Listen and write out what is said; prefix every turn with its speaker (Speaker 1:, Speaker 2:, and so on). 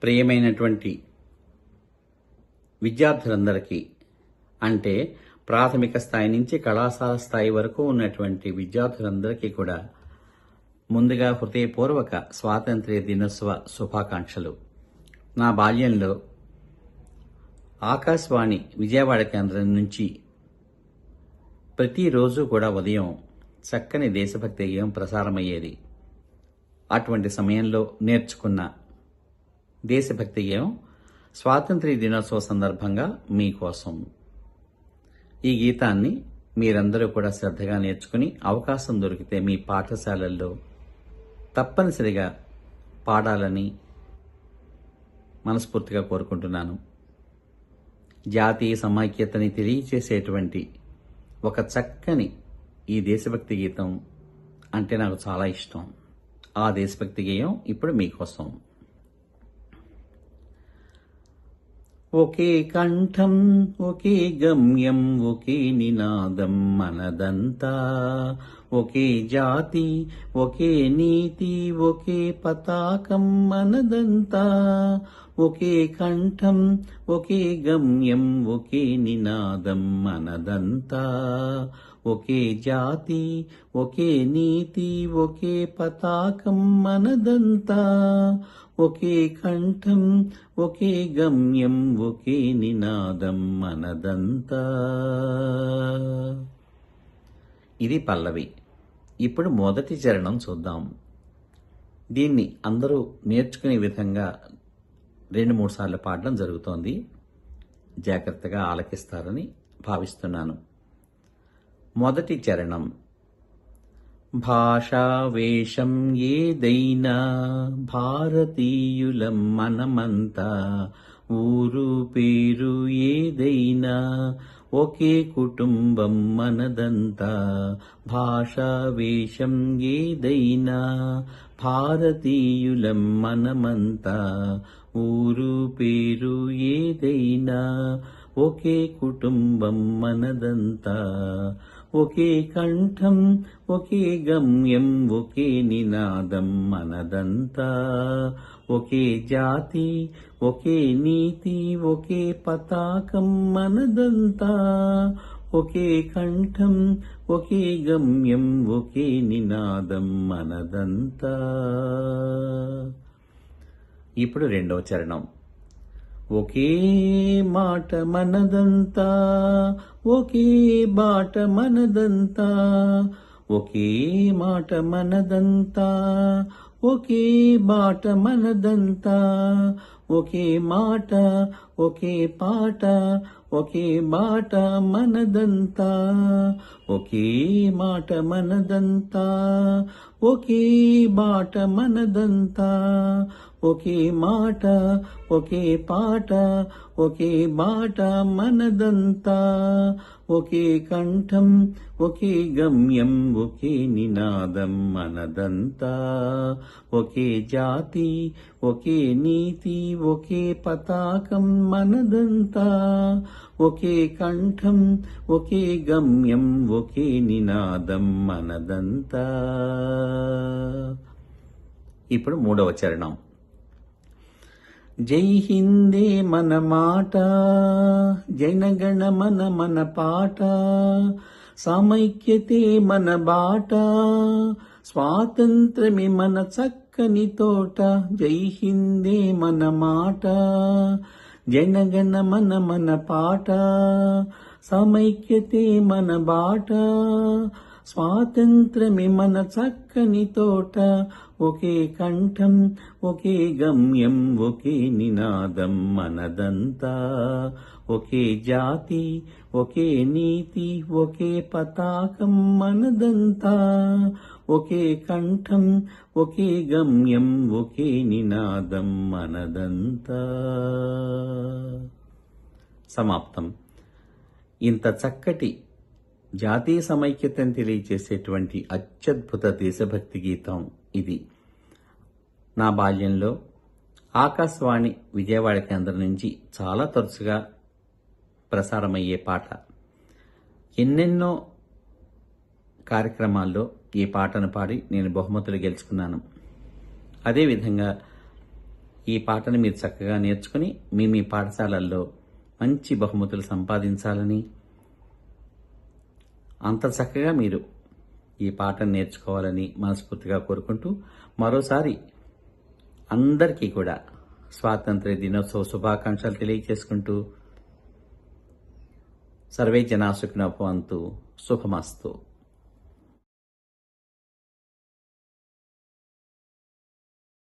Speaker 1: ప్రియమైనటువంటి విద్యార్థులందరికీ, అంటే ప్రాథమిక స్థాయి నుంచి కళాశాల స్థాయి వరకు ఉన్నటువంటి విద్యార్థులందరికీ కూడా ముందుగా హృదయపూర్వక స్వాతంత్ర్య దినోత్సవ శుభాకాంక్షలు. నా బాల్యంలో ఆకాశవాణి విజయవాడ కేంద్రం నుంచి ప్రతిరోజు కూడా ఉదయం చక్కని దేశభక్తి గేయం ప్రసారమయ్యేది. అటువంటి సమయంలో నేర్చుకున్న దేశభక్తి గేయం స్వాతంత్ర్య దినోత్సవ సందర్భంగా మీకోసం. ఈ గీతాన్ని మీరందరూ కూడా శ్రద్ధగా నేర్చుకుని అవకాశం దొరికితే మీ పాఠశాలల్లో తప్పనిసరిగా పాడాలని మనస్ఫూర్తిగా కోరుకుంటున్నాను. జాతీయ సమైక్యతని తెలియచేసేటువంటి ఒక చక్కని ఈ దేశభక్తి గీతం అంటే నాకు చాలా ఇష్టం. ఆ దేశభక్తి గేయం ఇప్పుడు మీకోసం. ఒకే కంఠం, ఒకే గమ్యం, ఒకే నినాదం మనదంతా. ఒకే జాతి, ఒకే నీతి, ఒకే పతాకం మనదంతా. ఒకే కంఠం, ఒకే గమ్యం, ఒకే నినాదం మనదంతా. ఒకే జాతి, ఒకే నీతి, ఒకే పతాకం మనదంతా. ఒకే కంఠం, ఒకే గమ్యం, ఒకే నినాదం మనదంతా. ఇది పల్లవి. ఇప్పుడు మొదటి చరణం చూద్దాం. దీన్ని అందరూ నేర్చుకునే విధంగా 2-3 సార్లు పాడడం జరుగుతోంది. జాగ్రత్తగా ఆలకిస్తారని భావిస్తున్నాను. మొదటి చరణం. భాషా వేషం ఏదైనా భారతీయులం మనమంతా. ఊరు పేరు ఏదైనా ఒకే కుటుంబం మనదంతా. భాషా వేషం ఏదైనా భారతీయులం మనమంతా. ఊరు పేరు ఏదైనా ఒకే కుటుంబం మనదంతా. ఒకే కంఠం, ఒకే గమ్యం, ఒకే నినాదం మనదంతా. ఒకే జాతి, ఒకే నీతి, ఒకే పతాకం మనదంతా. ఒకే కంఠం, ఒకే గమ్యం, ఒకే నినాదం మనదంతా. ఇప్పుడు రెండవ చరణం. ఒకే మాట మనదంతా, ఒకే బాట మనదంతా. ఒకే మాట మనదంతా, ఒకే బాట మనదంతా. ఒకే మాట, ఒకే పాట, ఒకే బాట మనదంతా. ఒకే మాట మనదంతా, ఒకే బాట మనదంతా. ఒకే మాట, ఒకే పాట, ఒకే బాట మనదంతా. ఒకే కంఠం, ఒకే గమ్యం, ఒకే నినాదం మనదంతా. ఒకే జాతి, ఒకే నీతి, ఒకే పతాకం మనదంతా. ఒకే కంఠం, ఒకే గమ్యం, ఒకే నినాదం మనదంతా. ఇప్పుడు మూడవ చరణం. జై హిందే మన మాట, జనగణ మన పాట. సమైక్యతే మన బాట, స్వాతంత్రమే మన చక్కని తోట. జై హిందే మన మాట, జనగణ మన పాట. సమైక్యతే మన బాట, స్వాతంత్రమే మన చక్కని తోట. ఒకే కంఠం, ఒకే గమ్యం, ఒకే నినాదం మనదంతా. ఒకే జాతి, ఒకే నీతి, ఒకే పతాకం మనదంతా. ఒకే కంఠం, ఒకే గమ్యం, ఒకే నినాదం మనదంతా. సమాప్తం. ఇంత చక్కటి జాతీయ సమైక్యతను తెలియచేసేటువంటి అత్యద్భుత దేశభక్తి గీతం ఇది. నా బాల్యంలో ఆకాశవాణి విజయవాడ కేంద్రం నుంచి చాలా తరచుగా ప్రసారమయ్యే పాట. ఎన్నెన్నో కార్యక్రమాల్లో ఈ పాటను పాడి నేను బహుమతులు గెలుచుకున్నాను. అదేవిధంగా ఈ పాటను మీరు చక్కగా నేర్చుకుని మీ పాఠశాలల్లో మంచి బహుమతులు సంపాదించాలని, అంత చక్కగా మీరు ఈ పాటను నేర్చుకోవాలని మనస్ఫూర్తిగా కోరుకుంటూ, మరోసారి అందరికీ కూడా స్వాతంత్ర్య దినోత్సవ శుభాకాంక్షలు తెలియజేసుకుంటూ, సర్వే జనా సుఖినో భవంతు, శుభమస్తు.